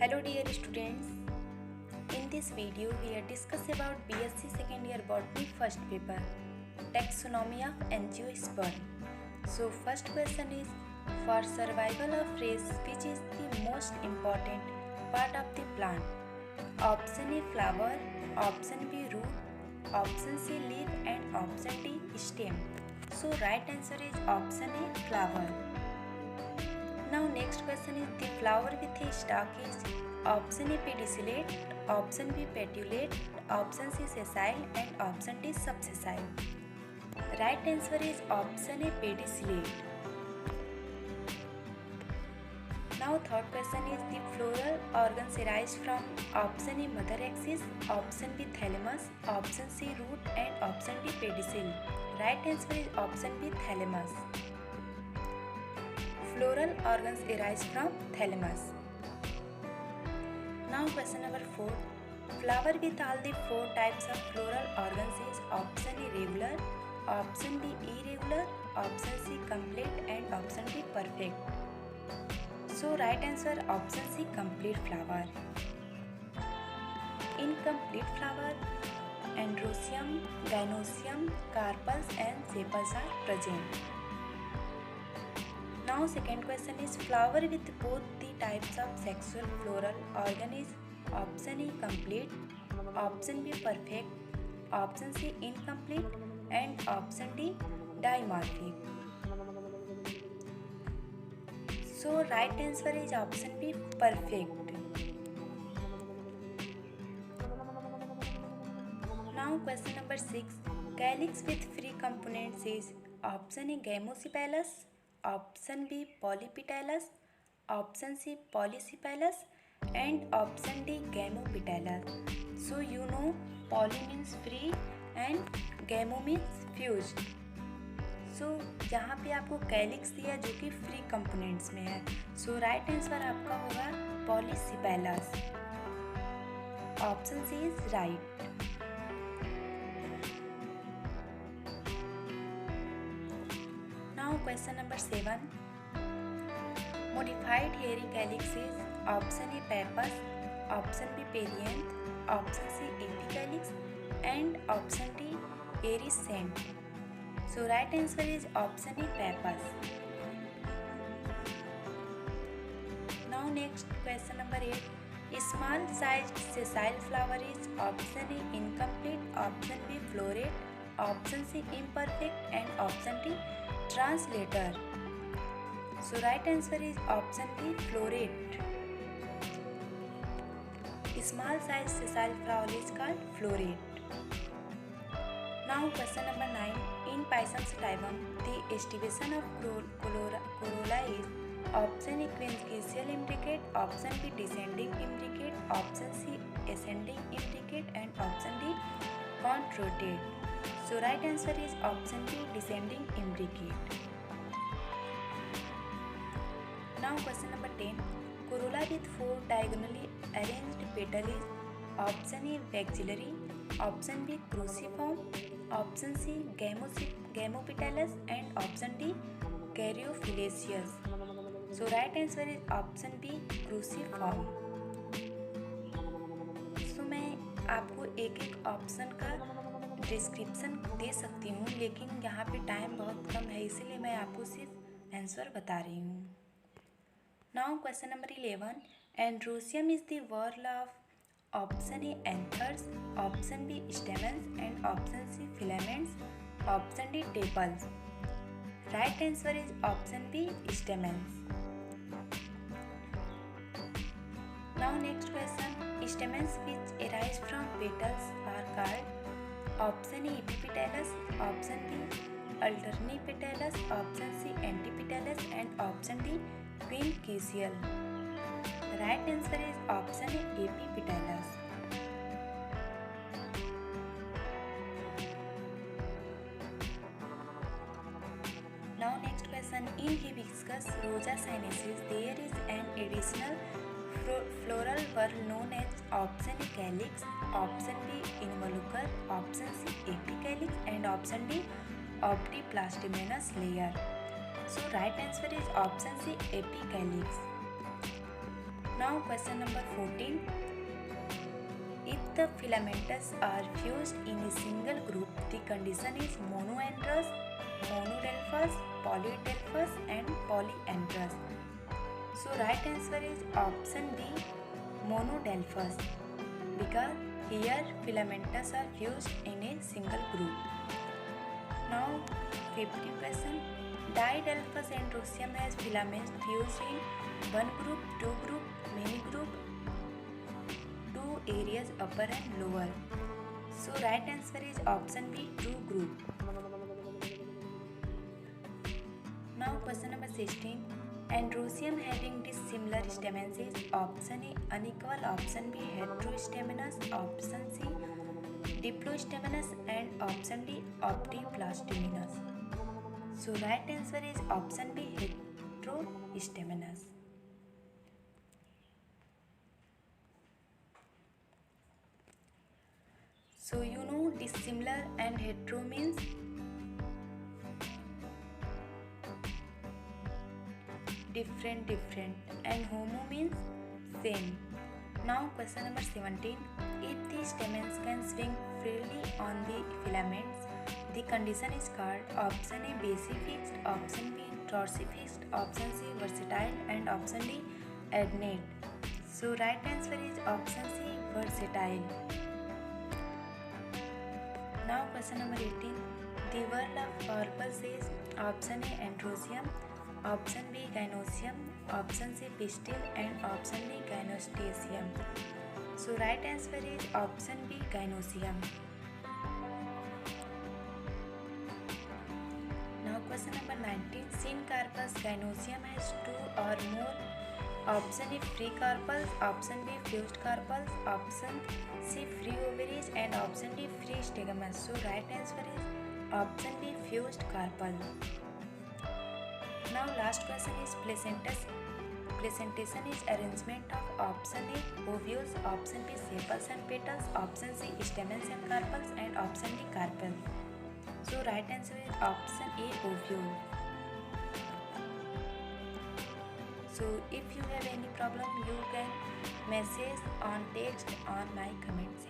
Hello dear students, in this video we are discuss about BSc second year botany first paper, taxonomy of angiosperm. So first question is, for survival of race which is the most important part of the plant? Option A flower, option B root, option C leaf and option D stem. So right answer is option A flower. Now next question is, the flower with a stalk is option A pedicellate, option B petiolate, option C sessile and option D subsessile. Right answer is option A pedicellate. Now third question is, the floral organs arise from option A mother axis, option B thalamus, option C root and option D pedicel. Right answer is option B thalamus. Floral organs arise from thalamus. Now question number 4. Flower with all the 4 types of floral organs is option A regular, option B irregular, option C complete and option D perfect. So right answer option C complete flower. Incomplete flower, androecium, gynoecium, carpels and sepals are present. Now second question is, flower with both the types of sexual floral organ is option A complete, option B perfect, option C incomplete and option D dimorphic. So right answer is option B perfect. Now question number 6. Calyx with free components is option A gamosepalous, option B polypetalous, option C polysepalous and option D gamopetalous. So you know poly means free and gamo means fused. So यहाँ पे आपको calyx दिया जो कि free components में है. सो right answer आपका होगा polysepalous. Option C is right. Now question number 7. Modified hairy calyx is option A pappus, option B perianth, option C apicalyx and option D iridescent. So right answer is option A pappus. Now next question number 8. Small sized sessile flower is option A incomplete, option B floret, option C imperfect and option D translator. So right answer is option B floret. Small size sessile flower is called floret. Now question number 9. In Pisum sativum, the estivation of corolla is option A quinquecial imbricate, option B descending imbricate, option C ascending imbricate and option D contorted. So right answer is option B descending imbricate. Now question number 10. Corolla with 4 diagonally arranged petals is option A vexillary, option B cruciform, option C gamopetalous and option D caryophyllaceous. So right answer is option B cruciform. So मैं आपको एक एक option का description दे सकती हूँ, लेकिन यहाँ पे टाइम बहुत कम है, इसीलिए मैं आपको सिर्फ आंसर बता रही हूँ. Now question number 11. Androecium is the whorl of option A anthers, option B stamens and option C filaments, option D tepals. Right answer is option B stamens. Now next question. Stamens which arise from petals are called option A epipetalous, option B alternipetalous, option C antipetalous and option D quinquecial. Right answer is option A epipetalous. Now next question. In Hibiscus rosa sinensis there is an additional floral whorl known as option A calyx, option B involucre, option C apicalyx and option D optiplastomenous layer. So right answer is option C apicalyx. Now question number 14. If the filamentous are fused in a single group, the condition is monoandrous, monodelphous, polydelphous and polyandrous. So right answer is option B, monodelphous, because here filamentous are fused in a single group. Now 50 question. Didelphous androsium has filaments fused in one group, two group, many group, two areas upper and lower. So right answer is option B, two group. Now question number 16. Androsium having dissimilar stamens is option A unequal, option B heterostaminous, option C diplostaminous and option D optiplastominous. So right answer is option B heterostaminous. So you know dissimilar and hetero means different and homo means same. Now question number 17. If the stamens can swing freely on the filaments, the condition is called option A basifixed, option B dorsifixed, option C versatile and option D adnate. So right answer is option C versatile. Now question number 18. The word of purple says option A androsium, option B gynosium, option C pistil and option D gynostaceum. So right answer is option B gynosium. Now question number 19. Syncarpus gynosium has two or more. Option A free carpels, option B fused carpels, option C free ovaries and option D free stigmas. So right answer is option B fused carpel. Now last question is placentas. Placentation is arrangement of option A ovules, option B sepals and petals, option C stamens and carpels and option D carpel. So right answer is option A ovule. So if you have any problem, you can message on text on my comment section.